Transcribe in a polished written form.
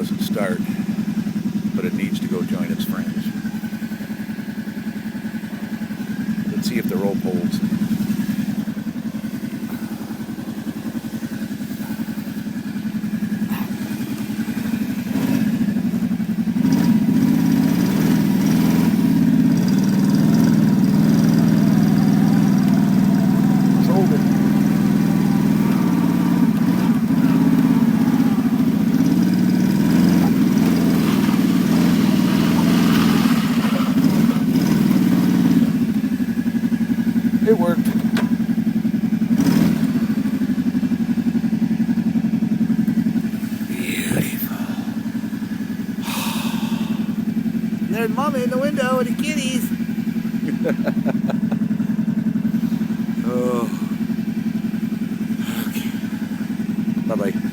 doesn't start, but it needs to go join its friends. Let's see if the rope holds. It's holding. It worked. Beautiful. There's Mommy in the window with the kitties. Oh. Okay. Bye-bye.